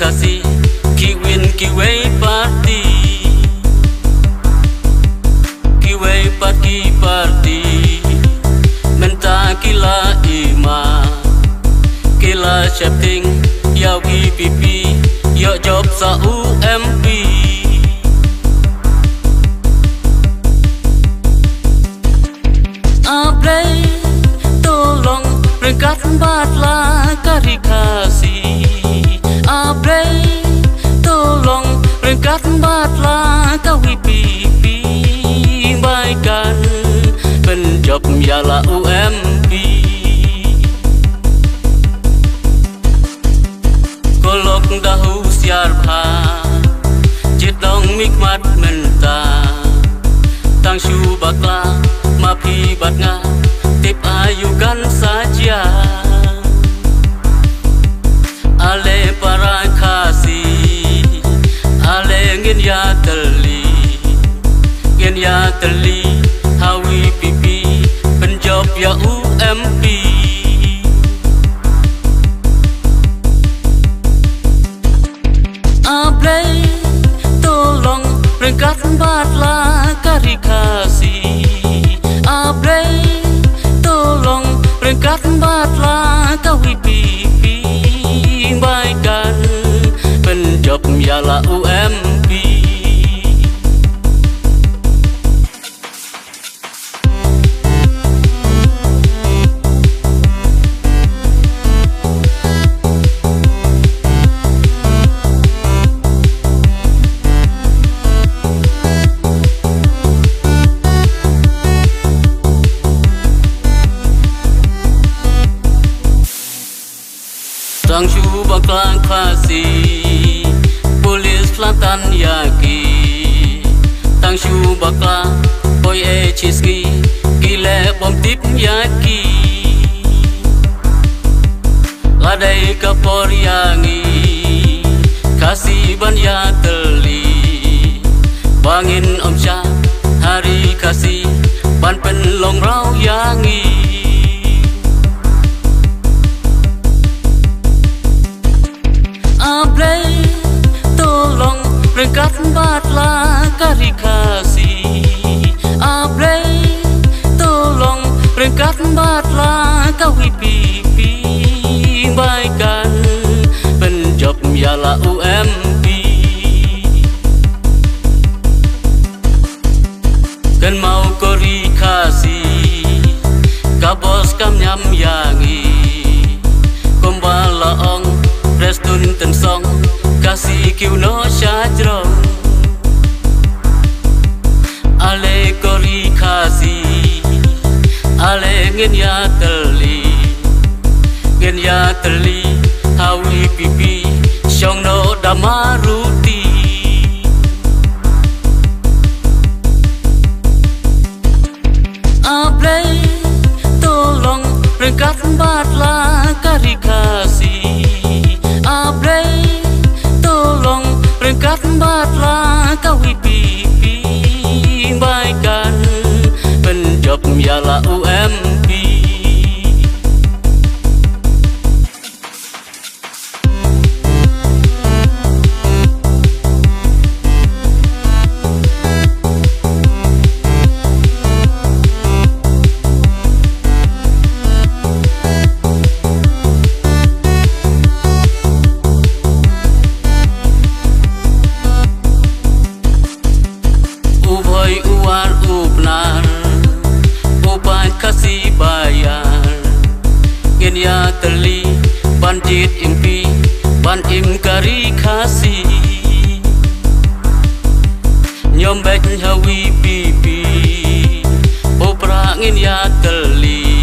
kasih kiwin kiwei party kiwei party menta kila ima kila shaping ya VPP ya job sa UMP ablay tolong ringkat batla kari kasih ablay tolong ringkat batla kawi pipi baikan penjob yala UMP kolok dahu siar bha jitong mikmat menta tang shu bakla mapi batnga tip ayukan saja ale para kasih ale ngin ya teli hawi pipi penjob ya UMP ablay tolong ringkat batla kari kasih ablay tolong ringkat batla kawi pipi baikan penjob yala UMP Tang shu baklang kasih polis Selatan yaki tang shu bakla boy chiski gile bom tip yaki ladai kapor yangi kasih ban ya teli bangin omsha hari kasih ban penlong rau yangi ablay tolong ringkat batla kari kasih ablay tolong ringkat batla kawi pipi baikan penjob yala UMP kan mau kori kasih kabos kam nyam yangi kumbalaong restun tensong kasih kiu no syajrong ale kori kasih ale ngin ya teli hawi pipi syong no damaruti ablay tolong ringkat batla kari kasih ablay tolong ringkat batla kawi pipi baikan penjob yala UMP uar upnar upai kasih bayar ngin ya teli banjit impi ban im kari kasih nyombek hawi pipi opra ngin ya teli